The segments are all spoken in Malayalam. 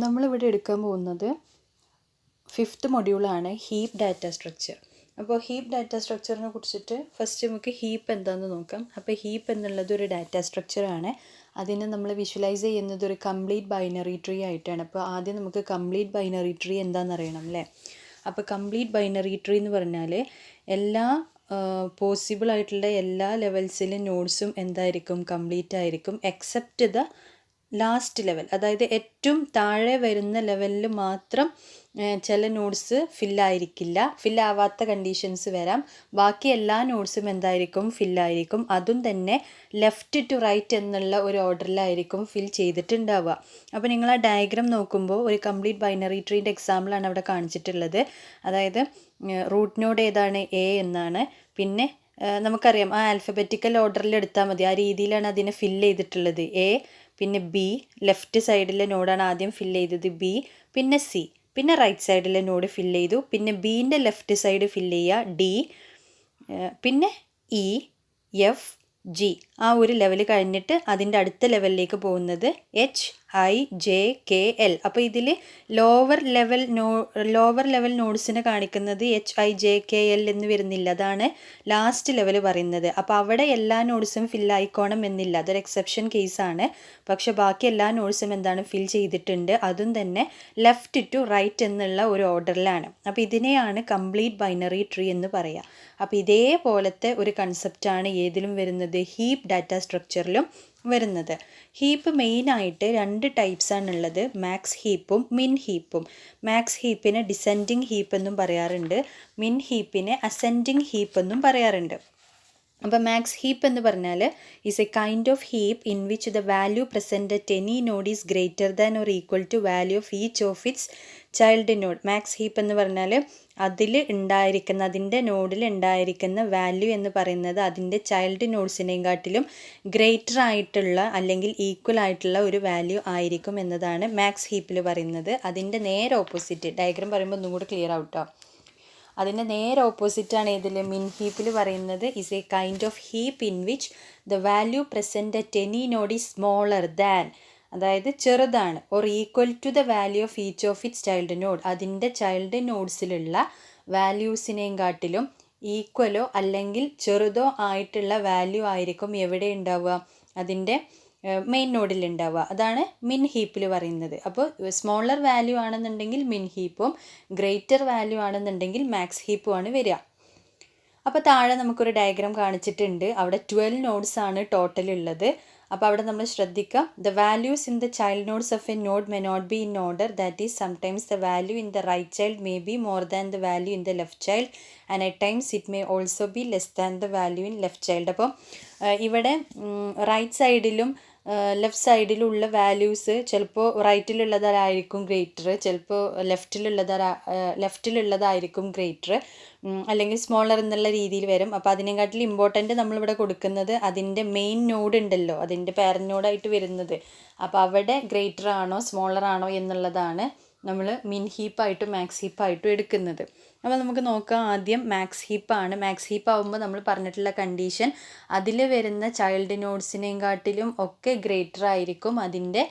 നമ്മളിവിടെ എടുക്കാൻ പോകുന്നത് 5th മൊഡ്യൂളാണ് ഹീപ്പ് ഡാറ്റ സ്ട്രക്ചർ. അപ്പോൾ ഹീപ്പ് ഡാറ്റ സ്ട്രക്ചറിനെ കുറിച്ചിട്ട് ഫസ്റ്റ് നമുക്ക് ഹീപ്പ് എന്താണെന്ന് നോക്കാം. അപ്പോൾ ഹീപ്പ് എന്നുള്ളത് ഒരു ഡാറ്റ സ്ട്രക്ചറാണ്. അതിനെ നമ്മൾ വിഷ്വലൈസ് ചെയ്യുന്നത് ഒരു കംപ്ലീറ്റ് ബൈനറി ട്രീ ആയിട്ടാണ്. അപ്പോൾ ആദ്യം നമുക്ക് കംപ്ലീറ്റ് ബൈനറി ട്രീ എന്താണെന്ന് അറിയണം അല്ലേ. അപ്പോൾ കംപ്ലീറ്റ് ബൈനറി ട്രീ എന്ന് പറഞ്ഞാൽ എല്ലാ പോസിബിൾ ആയിട്ടുള്ള എല്ലാ ലെവൽസിലും നോഡ്സും എന്തായിരിക്കും, കംപ്ലീറ്റ് ആയിരിക്കും, എക്സെപ്റ്റ് ദ ലാസ്റ്റ് ലെവൽ. അതായത് ഏറ്റവും താഴെ വരുന്ന ലെവലിൽ മാത്രം ചില നോഡ്സ് ഫില്ലായിരിക്കില്ല, ഫില്ലാവാത്ത കണ്ടീഷൻസ് വരാം. ബാക്കി എല്ലാ നോഡ്സും എന്തായിരിക്കും, ഫില്ലായിരിക്കും. അതും തന്നെ ലെഫ്റ്റ് ടു റൈറ്റ് എന്നുള്ള ഒരു ഓർഡറിലായിരിക്കും ഫിൽ ചെയ്തിട്ടുണ്ടാവുക. അപ്പോൾ നിങ്ങൾ ആ ഡയഗ്രാം നോക്കുമ്പോൾ ഒരു കംപ്ലീറ്റ് ബൈനറി ട്രീൻ്റെ എക്സാമ്പിളാണ് അവിടെ കാണിച്ചിട്ടുള്ളത്. അതായത് റൂട്ട് നോഡ് ഏതാണ്, എ എന്നാണ്. പിന്നെ നമുക്കറിയാം ആ ആൽഫബറ്റിക്കൽ ഓർഡറിൽ എടുത്താൽ മതി, ആ രീതിയിലാണ് അതിനെ ഫില്ല് ചെയ്തിട്ടുള്ളത്. എ, പിന്നെ ബി, ലെഫ്റ്റ് സൈഡിലെ നോഡാണ് ആദ്യം ഫില്ല് ചെയ്തത്, ബി, പിന്നെ സി, പിന്നെ റൈറ്റ് സൈഡിലെ നോഡ് ഫില്ല് ചെയ്തു, പിന്നെ ബീൻ്റെ ലെഫ്റ്റ് സൈഡ് ഫില്ല് ചെയ്യുക, ഡി, പിന്നെ ഇ, എഫ്, ജി. ആ ഒരു ലെവൽ കഴിഞ്ഞിട്ട് അതിൻ്റെ അടുത്ത ലെവലിലേക്ക് പോകുന്നത് H, I, J, K, L. അപ്പോൾ ഇതിൽ ലോവർ ലെവൽ നോഡ്സിനെ കാണിക്കുന്നത് H, I, J, K, L എന്ന് വരുന്നില്ല. അതാണ് ലാസ്റ്റ് ലെവൽ പറയുന്നത്. അപ്പോൾ അവിടെ എല്ലാ നോഡ്സും ഫില്ലായിക്കോണം എന്നില്ല, അതൊരു എക്സെപ്ഷൻ കേസാണ്. പക്ഷെ ബാക്കി എല്ലാ നോഡ്സും എന്താണ്, ഫിൽ ചെയ്തിട്ടുണ്ട്. അതും തന്നെ ലെഫ്റ്റ് ടു റൈറ്റ് എന്നുള്ള ഒരു ഓർഡറിലാണ്. അപ്പോൾ ഇതിനെയാണ് കംപ്ലീറ്റ് ബൈനറി ട്രീ എന്ന് പറയുക. അപ്പോൾ ഇതേപോലത്തെ ഒരു കൺസെപ്റ്റാണ് ഏതിലും വരുന്നത്, ഹീപ്പ് ഡാറ്റ സ്ട്രക്ചറിലും വരുന്നത്. ഹീപ്പ് മെയിനായിട്ട് 2 ടൈപ്സാണുള്ളത്, മാക്സ് ഹീപ്പും മിൻ ഹീപ്പും. മാക്സ് ഹീപ്പിനെ ഡിസെൻഡിങ് ഹീപ്പ് എന്നും പറയാറുണ്ട്, മിൻ ഹീപ്പിനെ അസെൻഡിങ് ഹീപ്പ് എന്നും പറയാറുണ്ട്. അപ്പോൾ മാക്സ് ഹീപ്പ് എന്ന് പറഞ്ഞാൽ is a kind of heap in which the value present at any node is greater than or equal to value of each of its child node. Max heap എന്ന് പറഞ്ഞാൽ അതിൻ്റെ നോഡിൽ ഉണ്ടായിരിക്കുന്ന വാല്യൂ എന്ന് പറയുന്നത് അതിൻ്റെ ചൈൽഡ് നോഡ്സിനെയും കാട്ടിലും ഗ്രേറ്റർ ആയിട്ടുള്ള അല്ലെങ്കിൽ ഈക്വൽ ആയിട്ടുള്ള ഒരു വാല്യൂ ആയിരിക്കും എന്നതാണ് മാക്സ് ഹീപ്പിൽ പറയുന്നത്. അതിൻ്റെ നേരെ ഓപ്പോസിറ്റ് ഡയഗ്രാം പറയുമ്പോൾ ഒന്നും കൂടി ക്ലിയർ ആവട്ടോ. അതിൻ്റെ നേരെ ഓപ്പോസിറ്റാണ് ഇതിൽ മിൻ ഹീപ്പിൽ പറയുന്നത് is a kind of heap in which the value present at any node is smaller than, അതായത് ചെറുതാണ്, or equal to the value of each of its child node. അതിൻ്റെ ചൈൽഡ് നോഡ്സിലുള്ള വാല്യൂസിനെയും കാട്ടിലും ഈക്വലോ അല്ലെങ്കിൽ ചെറുതോ ആയിട്ടുള്ള വാല്യൂ ആയിരിക്കും എവിടെ ഉണ്ടാവുക, അതിൻ്റെ മെയിൻ നോഡിൽ ഉണ്ടാവുക. അതാണ് മിൻ ഹീപ്പിൽ പറയുന്നത്. അപ്പോൾ സ്മോളർ വാല്യൂ ആണെന്നുണ്ടെങ്കിൽ മിൻ ഹീപ്പും ഗ്രേറ്റർ വാല്യൂ ആണെന്നുണ്ടെങ്കിൽ മാക്സ് ഹീപ്പുമാണ് വരിക. അപ്പോൾ താഴെ നമുക്കൊരു ഡയഗ്രാം കാണിച്ചിട്ടുണ്ട്. അവിടെ 12 നോഡ്സ് ആണ് ടോട്ടൽ ഉള്ളത്. അപ്പോൾ അവിടെ നമ്മൾ ശ്രദ്ധിക്കുക, the values in the child nodes of a node may not be in order. That is sometimes the value in the right child may be more than the value in the left child and at times it may also be less than the value in left child. അപ്പോൾ ഇവിടെ റൈറ്റ് സൈഡിലും ലെഫ്റ്റ് സൈഡിലുള്ള വാല്യൂസ് ചിലപ്പോൾ റൈറ്റിലുള്ളതായിരിക്കും ഗ്രേറ്റർ, ചിലപ്പോൾ ലെഫ്റ്റിലുള്ളതായിരിക്കും ഗ്രേറ്റർ, അല്ലെങ്കിൽ സ്മോളർ എന്നുള്ള രീതിയിൽ വരും. അപ്പോൾ അതിനെക്കാട്ടിൽ ഇമ്പോർട്ടൻ്റ് നമ്മളിവിടെ കൊടുക്കുന്നത് അതിൻ്റെ മെയിൻ നോഡ് ഉണ്ടല്ലോ, അതിൻ്റെ പാരന്റ് നോഡായിട്ട് വരുന്നത്. അപ്പോൾ അവിടെ ഗ്രേറ്റർ ആണോ സ്മോളർ ആണോ എന്നുള്ളതാണ് നമ്മൾ മിൻ ഹീപ്പായിട്ടും മാക്സ് ഹീപ്പായിട്ടും എടുക്കുന്നത്. അപ്പോൾ നമുക്ക് നോക്കാം, ആദ്യം മാക്സ് ഹീപ്പാണ്. മാക്സ് ഹീപ്പ് ആകുമ്പോൾ നമ്മൾ പറഞ്ഞിട്ടുള്ള കണ്ടീഷൻ അതിൽ വരുന്ന ചൈൽഡ് നോഡ്സിനെയും കാട്ടിലും ഒക്കെ ഗ്രേറ്റർ ആയിരിക്കും അതിൻ്റെ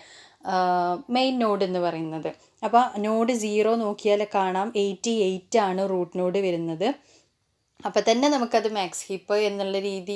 മെയിൻ നോഡ് എന്ന് പറയുന്നത്. അപ്പോൾ നോഡ് 0 നോക്കിയാൽ കാണാം 88 ആണ് റൂട്ട് നോഡ് വരുന്നത്. അപ്പോൾ തന്നെ നമുക്കത് മാക്സ് ഹീപ്പ് എന്നുള്ള രീതി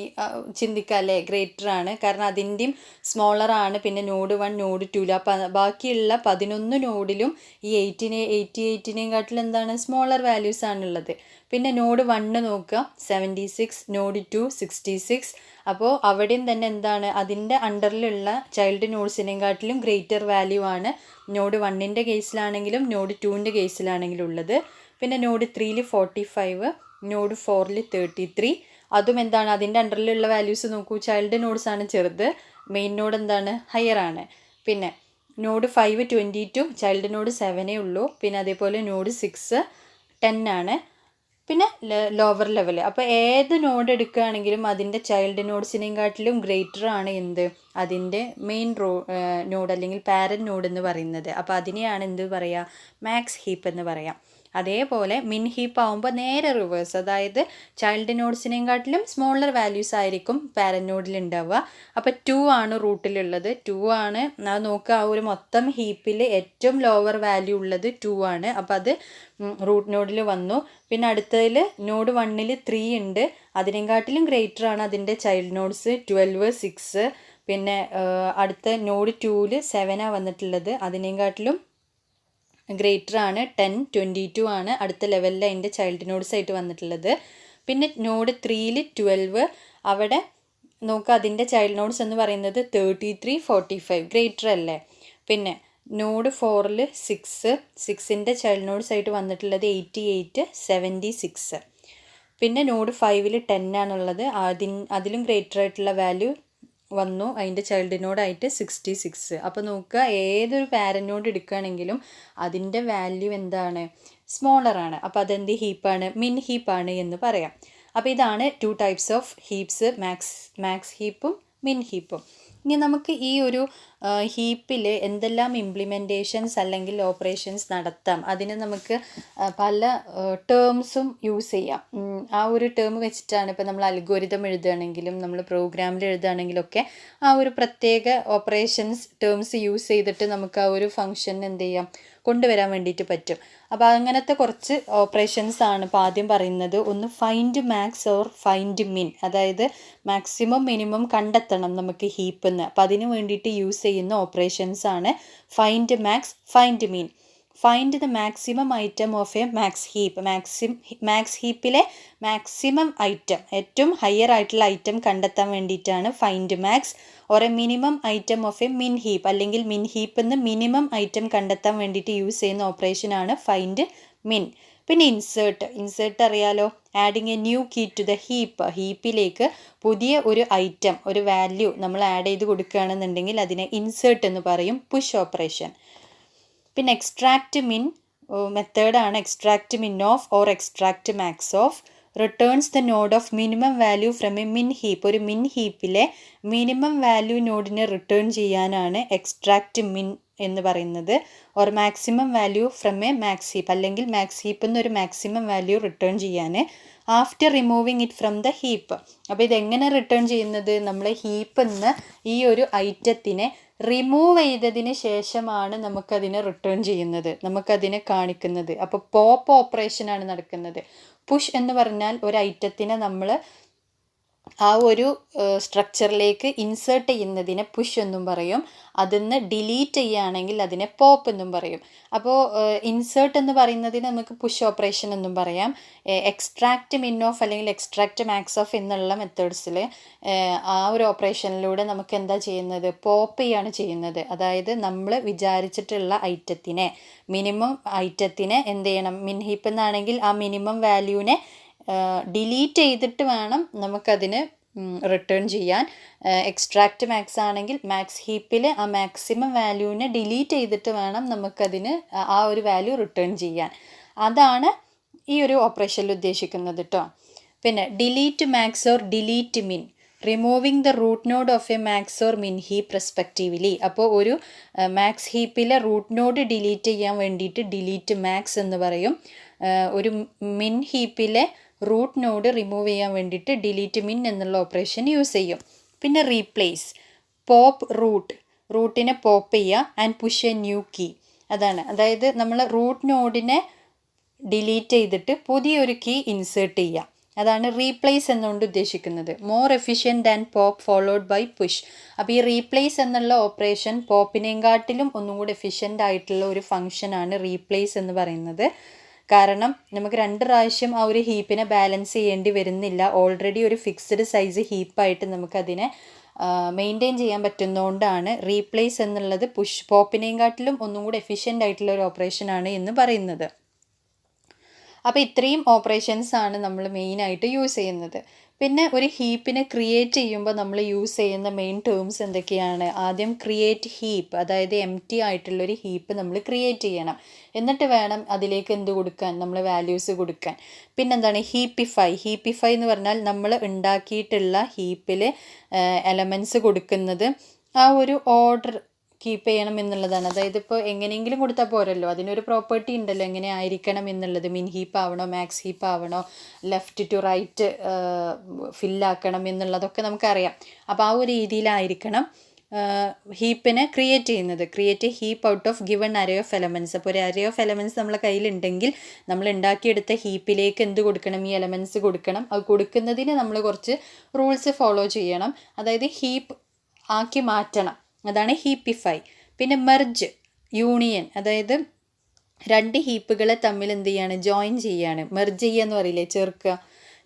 ചിന്തിക്കാം അല്ലേ, ഗ്രേറ്റർ ആണ്. കാരണം അതിൻ്റെയും സ്മോളർ ആണ്. പിന്നെ നോഡ് 1 നോഡ് 2 അപ്പോൾ ബാക്കിയുള്ള 11 നോഡിലും ഈ 88നെയും കാട്ടിലും എന്താണ്, സ്മോളർ വാല്യൂസ് ആണുള്ളത്. പിന്നെ നോഡ് 1 നോക്കുക 76, നോഡ് 2 66. അപ്പോൾ അവിടെയും തന്നെ എന്താണ്, അതിൻ്റെ അണ്ടറിലുള്ള ചൈൽഡ് നോഡ്സിനെയും കാട്ടിലും ഗ്രേറ്റർ വാല്യൂ ആണ് നോഡ് 1ൻ്റെ കേസിലാണെങ്കിലും നോഡ് 2ൻ്റെ കേസിലാണെങ്കിലും ഉള്ളത്. പിന്നെ നോഡ് 3 45, നോഡ് 4 33. അതും എന്താണ്, അതിൻ്റെ അണ്ടറിലുള്ള വാല്യൂസ് നോക്കൂ, ചൈൽഡ് നോഡ്സ് ആണ് ചെറുത്, മെയിൻ നോഡ് എന്താണ്, ഹയർ ആണ്. പിന്നെ നോഡ് 5 22, ചൈൽഡ് നോഡ് 7 ഉള്ളൂ. പിന്നെ അതേപോലെ നോഡ് 6 10 ആണ്. പിന്നെ ലോവർ ലെവൽ. അപ്പോൾ ഏത് നോഡ് എടുക്കുകയാണെങ്കിലും അതിൻ്റെ ചൈൽഡ് നോഡ്സിനെയും കാട്ടിലും ഗ്രേറ്റർ ആണ് എന്ത്, അതിൻ്റെ മെയിൻ നോഡ് അല്ലെങ്കിൽ പാരന്റ് നോഡ് എന്ന് പറയുന്നത്. അപ്പോൾ അതിനെയാണ് എന്ത് പറയുക, മാക്സ് ഹീപ്പ് എന്ന് പറയാം. അതേപോലെ മിൻ ഹീപ്പ് ആകുമ്പോൾ നേരെ റിവേഴ്സ്, അതായത് ചൈൽഡ് നോഡ്സിനെയും കാട്ടിലും സ്മോളർ വാല്യൂസ് ആയിരിക്കും പാരന്റ് നോഡിൽ ഉണ്ടാവുക. അപ്പോൾ 2 ആണ് റൂട്ടിലുള്ളത്, 2 ആണ്. അത് നോക്കുക, ആ ഒരു മൊത്തം ഹീപ്പിൽ ഏറ്റവും ലോവർ വാല്യൂ ഉള്ളത് 2 ആണ്. അപ്പോൾ അത് റൂട്ട് നോഡിൽ വന്നു. പിന്നെ അടുത്തതിൽ നോഡ് 1ൽ 3 ഉണ്ട്, അതിനെക്കാട്ടിലും ഗ്രേറ്റർ ആണ് അതിൻ്റെ ചൈൽഡ് നോഡ്സ് 12, 6. പിന്നെ അടുത്ത നോഡ് 2ൽ 7 വന്നിട്ടുള്ളത്, അതിനെക്കാട്ടിലും ഗ്രേറ്റർ ആണ് 10, 22 ആണ് അടുത്ത ലെവലിൽ അതിൻ്റെ ചൈൽഡ് നോഡ്സ് ആയിട്ട് വന്നിട്ടുള്ളത്. പിന്നെ നോഡ് 3ൽ 12, അവിടെ നോക്കുക അതിൻ്റെ ചൈൽഡ് നോഡ്സ് എന്ന് പറയുന്നത് 33, 45 ഗ്രേറ്റർ അല്ലേ. പിന്നെ നോഡ് 4ൽ 6ൻ്റെ ചൈൽഡ് നോഡ്സ് ആയിട്ട് വന്നിട്ടുള്ളത് 88, 76. പിന്നെ നോഡ് 5ൽ 10 ആണുള്ളത്, അതിലും ഗ്രേറ്റർ ആയിട്ടുള്ള വാല്യൂ വന്നു അതിൻ്റെ ചൈൽഡ് നോഡായിട്ട് 66. അപ്പോൾ നോക്കുക, ഏതൊരു പാരന്റ് നോഡ് എടുക്കുകയാണെങ്കിലും അതിൻ്റെ വാല്യൂ എന്താണ്, സ്മോളർ ആണ്. അപ്പോൾ അതെന്ത് ഹീപ്പാണ്, മിൻ ഹീപ്പാണ് എന്ന് പറയാം. അപ്പോൾ ഇതാണ് 2 ടൈപ്സ് ഓഫ് ഹീപ്സ്, മാക്സ് ഹീപ്പും മിൻ ഹീപ്പും. ഇനി നമുക്ക് ഈ ഒരു ഹീപ്പിൽ എന്തെല്ലാം ഇംപ്ലിമെൻറ്റേഷൻസ് അല്ലെങ്കിൽ ഓപ്പറേഷൻസ് നടത്താം, അതിന് നമുക്ക് പല ടേംസും യൂസ് ചെയ്യാം. ആ ഒരു ടേം വെച്ചിട്ടാണ് ഇപ്പോൾ നമ്മൾ അൽഗോരിതം എഴുതുകയാണെങ്കിലും നമ്മൾ പ്രോഗ്രാമിൽ എഴുതുകയാണെങ്കിലൊക്കെ ആ ഒരു പ്രത്യേക ഓപ്പറേഷൻസ് ടേംസ് യൂസ് ചെയ്തിട്ട് നമുക്ക് ആ ഒരു ഫംഗ്ഷൻ എന്ത് ചെയ്യാം, കൊണ്ടുവരാൻ വേണ്ടിയിട്ട് പറ്റും. അപ്പോൾ അങ്ങനത്തെ കുറച്ച് ഓപ്പറേഷൻസ് ആണ് ഇപ്പോൾ ആദ്യം പറയുന്നത്. ഒന്ന് ഫൈൻഡ് മാക്സ് ഓർ ഫൈൻഡ് മിൻ, അതായത് മാക്സിമം മിനിമം കണ്ടെത്തണം നമുക്ക് ഹീപ്പിൽ നിന്ന്. അപ്പോൾ അതിന് വേണ്ടിയിട്ട് യൂസ് ചെയ്യുന്ന ഓപ്പറേഷൻസ് ആണ് find max, find min. Find the maximum item of a max heap, max ഹീപ്പിലെ മാക്സിമം ഐറ്റം, ഏറ്റവും ഹയർ ആയിട്ടുള്ള ഐറ്റം കണ്ടെത്താൻ വേണ്ടിയിട്ടാണ് find max. Or a minimum item of a min heap, അല്ലെങ്കിൽ മിൻ ഹീപ്പിൽ നിന്ന് മിനിമം ഐറ്റം കണ്ടെത്താൻ വേണ്ടിയിട്ട് യൂസ് ചെയ്യുന്ന ഓപ്പറേഷനാണ് ഫൈൻഡ് മിൻ. പിന്നെ ഇൻസേർട്ട് അറിയാലോ, adding a new key to the heap, ഹീപ്പിലേക്ക് പുതിയ ഒരു ഐറ്റം, ഒരു വാല്യൂ നമ്മൾ ആഡ് ചെയ്ത് കൊടുക്കുകയാണെന്നുണ്ടെങ്കിൽ അതിനെ ഇൻസേർട്ട് എന്ന് പറയും, പുഷ് ഓപ്പറേഷൻ. പിന്നെ എക്സ്ട്രാക്റ്റ് മിൻ മെത്തേഡാണ് extract min of or extract max of. Returns the node of minimum value from a min heap, ഒരു മിൻ ഹീപ്പിലെ മിനിമം വാല്യൂ നോഡിനെ റിട്ടേൺ ചെയ്യാനാണ് എക്സ്ട്രാക്റ്റ് മിൻ എന്ന് പറയുന്നത്. Or maximum value from a max heap, അല്ലെങ്കിൽ മാക്സ് ഹീപ്പിൽ നിന്ന് ഒരു മാക്സിമം വാല്യൂ റിട്ടേൺ ചെയ്യാൻ after removing it from the heap. അപ്പോൾ ഇതെങ്ങനെ റിട്ടേൺ ചെയ്യുന്നത്, നമ്മൾ ഹീപ്പിൽ നിന്ന് ഈ ഒരു ഐറ്റത്തിനെ റിമൂവ് ചെയ്തതിന് ശേഷമാണ് നമുക്കതിനെ റിട്ടേൺ ചെയ്യുന്നത്, നമുക്കതിനെ കാണിക്കുന്നത്. അപ്പോൾ പോപ്പ് ഓപ്പറേഷനാണ് നടക്കുന്നത്. പുഷ് എന്ന് പറഞ്ഞാൽ ഒരു ഐറ്റത്തിനെ നമ്മൾ ആ ഒരു സ്ട്രക്ചറിലേക്ക് ഇൻസേർട്ട് ചെയ്യുന്നതിനെ പുഷ് എന്നും പറയും. അതിന്ന് ഡിലീറ്റ് ചെയ്യുകയാണെങ്കിൽ അതിനെ പോപ്പ് എന്നും പറയും. അപ്പോൾ ഇൻസേർട്ട് എന്ന് പറയുന്നതിന് നമുക്ക് പുഷ് ഓപ്പറേഷൻ എന്നും പറയാം. എക്സ്ട്രാക്റ്റ് മിൻ ഓഫ് അല്ലെങ്കിൽ എക്സ്ട്രാക്റ്റ് മാക്സ് ഓഫ് എന്നുള്ള മെത്തേഡ്സിൽ ആ ഒരു ഓപ്പറേഷനിലൂടെ നമുക്ക് എന്താ ചെയ്യുന്നത്, പോപ്പ് ചെയ്യാണ് ചെയ്യുന്നത്. അതായത് നമ്മൾ വിചാരിച്ചിട്ടുള്ള ഐറ്റത്തിനെ, മിനിമം ഐറ്റത്തിനെ എന്ത് ചെയ്യണം, മിൻ ഹീപ്പ് എന്നാണെങ്കിൽ ആ മിനിമം വാല്യൂവിനെ ഡിലീറ്റ് ചെയ്തിട്ട് വേണം നമുക്കതിന് റിട്ടേൺ ചെയ്യാൻ. എക്സ്ട്രാക്റ്റ് മാക്സ് ആണെങ്കിൽ മാക്സ് ഹീപ്പിൽ ആ മാക്സിമം വാല്യൂവിനെ ഡിലീറ്റ് ചെയ്തിട്ട് വേണം നമുക്കതിന് ആ ഒരു വാല്യൂ റിട്ടേൺ ചെയ്യാൻ. അതാണ് ഈ ഒരു ഓപ്പറേഷനിൽ ഉദ്ദേശിക്കുന്നത് കേട്ടോ. പിന്നെ delete max or delete min, removing the root node of a max or min heap respectively. അപ്പോൾ ഒരു മാക്സ് ഹീപ്പിലെ റൂട്ട് നോഡ് ഡിലീറ്റ് ചെയ്യാൻ വേണ്ടിയിട്ട് ഡിലീറ്റ് മാക്സ് എന്ന് പറയും. ഒരു മിൻ ഹീപ്പിലെ റൂട്ട് നോഡ് റിമൂവ് ചെയ്യാൻ വേണ്ടിയിട്ട് ഡിലീറ്റ് മിൻ എന്നുള്ള ഓപ്പറേഷൻ യൂസ് ചെയ്യും. പിന്നെ റീപ്ലേസ്, പോപ്പ് റൂട്ടിനെ പോപ്പ് ചെയ്യുക, and push a new key. അതായത് നമ്മൾ റൂട്ട് നോഡിനെ ഡിലീറ്റ് ചെയ്തിട്ട് പുതിയൊരു കീ ഇൻസേർട്ട് ചെയ്യുക. അതാണ് റീപ്ലേസ് എന്നുകൊണ്ട് ഉദ്ദേശിക്കുന്നത്. More efficient than pop followed by push. അപ്പോൾ ഈ റീപ്ലേസ് എന്നുള്ള ഓപ്പറേഷൻ പോപ്പിനെയും കാട്ടിലും ഒന്നും കൂടി എഫിഷ്യൻ്റ് ആയിട്ടുള്ള ഒരു ഫംഗ്ഷനാണ് റീപ്ലേസ് എന്ന് പറയുന്നത്. കാരണം നമുക്ക് 2 പ്രാവശ്യം ആ ഒരു ഹീപ്പിനെ ബാലൻസ് ചെയ്യേണ്ടി വരുന്നില്ല. ഓൾറെഡി ഒരു ഫിക്സ്ഡ് സൈസ് ഹീപ്പായിട്ട് നമുക്കതിനെ മെയിൻറ്റെയിൻ ചെയ്യാൻ പറ്റുന്നതുകൊണ്ടാണ് റീപ്ലേസ് എന്നുള്ളത് പോപ്പിനെയും കാട്ടിലും ഒന്നും കൂടി എഫിഷ്യൻ്റ് ആയിട്ടുള്ള ഒരു ഓപ്പറേഷനാണ് എന്ന് പറയുന്നത്. അപ്പോൾ ഇത്രയും ഓപ്പറേഷൻസ് ആണ് നമ്മൾ മെയിനായിട്ട് യൂസ് ചെയ്യുന്നത്. പിന്നെ ഒരു ഹീപ്പിനെ ക്രിയേറ്റ് ചെയ്യുമ്പോൾ നമ്മൾ യൂസ് ചെയ്യുന്ന മെയിൻ ടേംസ് എന്തൊക്കെയാണ്? ആദ്യം ക്രിയേറ്റ് ഹീപ്പ്, അതായത് എംപ്റ്റി ആയിട്ടുള്ളൊരു ഹീപ്പ് നമ്മൾ ക്രിയേറ്റ് ചെയ്യണം. എന്നിട്ട് വേണം അതിലേക്ക് എന്ത് കൊടുക്കാൻ, നമ്മൾ വാല്യൂസ് കൊടുക്കാൻ. പിന്നെന്താണ് ഹീപ്പിഫൈ എന്ന് പറഞ്ഞാൽ നമ്മൾ ഉണ്ടാക്കിയിട്ടുള്ള ഹീപ്പിൽ എലമെൻറ്റ്സ് കൊടുക്കുന്നത് ആ ഒരു ഓർഡർ കീപ്പ് ചെയ്യണം എന്നുള്ളതാണ്. അതായത് ഇപ്പോൾ എങ്ങനെയെങ്കിലും കൊടുത്താൽ പോരല്ലോ, അതിനൊരു പ്രോപ്പർട്ടി ഉണ്ടല്ലോ എങ്ങനെ ആയിരിക്കണം എന്നുള്ളത്. മിൻ ഹീപ്പ് ആവണോ മാക്സ് ഹീപ്പ് ആവണോ, ലെഫ്റ്റ് ടു റൈറ്റ് ഫില്ലാക്കണം എന്നുള്ളതൊക്കെ നമുക്കറിയാം. അപ്പോൾ ആ ഒരു രീതിയിലായിരിക്കണം ഹീപ്പിനെ ക്രിയേറ്റ് ചെയ്യുന്നത്. Create heap out of given array of elements. അപ്പോൾ ഒരു അറേ ഓഫ് എലമെൻറ്റ്സ് നമ്മളെ കയ്യിലുണ്ടെങ്കിൽ നമ്മൾ ഉണ്ടാക്കിയെടുത്ത ഹീപ്പിലേക്ക് എന്ത് കൊടുക്കണം, ഈ എലമെൻറ്റ്സ് കൊടുക്കണം. അത് കൊടുക്കുന്നതിന് നമ്മൾ കുറച്ച് റൂൾസ് ഫോളോ ചെയ്യണം. അതായത് ഹീപ്പ് ആക്കി മാറ്റണം, അതാണ് ഹീപ്പിഫൈ. പിന്നെ മെർജ്, യൂണിയൻ, അതായത് രണ്ട് ഹീപ്പുകളെ തമ്മിൽ എന്ത് ചെയ്യാണ്, ജോയിൻ ചെയ്യാണ്. മെർജ് ചെയ്യുക എന്ന് പറയില്ലേ, ചേർക്കുക.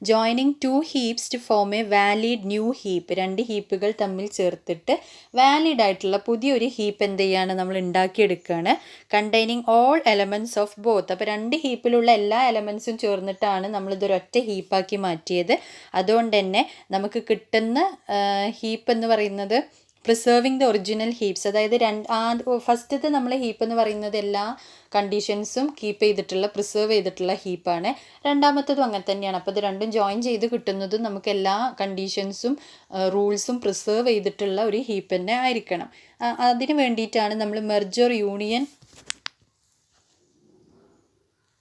Joining two heaps to form a valid new heap. രണ്ട് ഹീപ്പുകൾ തമ്മിൽ ചേർത്തിട്ട് വാലിഡ് ആയിട്ടുള്ള പുതിയൊരു ഹീപ്പ് എന്ത് ചെയ്യാണ്, നമ്മൾ ഉണ്ടാക്കിയെടുക്കുകയാണ്. Containing all elements of both. അപ്പോൾ രണ്ട് ഹീപ്പിലുള്ള എല്ലാ എലമെൻറ്റ്സും ചേർന്നിട്ടാണ് നമ്മളിതൊരൊറ്റ ഹീപ്പാക്കി മാറ്റിയത്. അതുകൊണ്ട് തന്നെ നമുക്ക് കിട്ടുന്ന ഹീപ്പ് എന്ന് പറയുന്നത് പ്രിസേർവിങ് ദ ഒറിജിനൽ ഹീപ്സ്. അതായത് ഫസ്റ്റത്തെ നമ്മൾ ഹീപ്പ് എന്ന് പറയുന്നത് എല്ലാ കണ്ടീഷൻസും കീപ്പ് ചെയ്തിട്ടുള്ള, പ്രിസേർവ് ചെയ്തിട്ടുള്ള ഹീപ്പാണ്. രണ്ടാമത്തതും അങ്ങനെ തന്നെയാണ്. അപ്പോൾ ഇത് രണ്ടും ജോയിൻ ചെയ്ത് കിട്ടുന്നതും നമുക്ക് എല്ലാ കണ്ടീഷൻസും റൂൾസും പ്രിസേർവ് ചെയ്തിട്ടുള്ള ഒരു ഹീപ്പ് തന്നെ ആയിരിക്കണം. അതിന് വേണ്ടിയിട്ടാണ് നമ്മൾ മെർജ് ഓർ യൂണിയൻ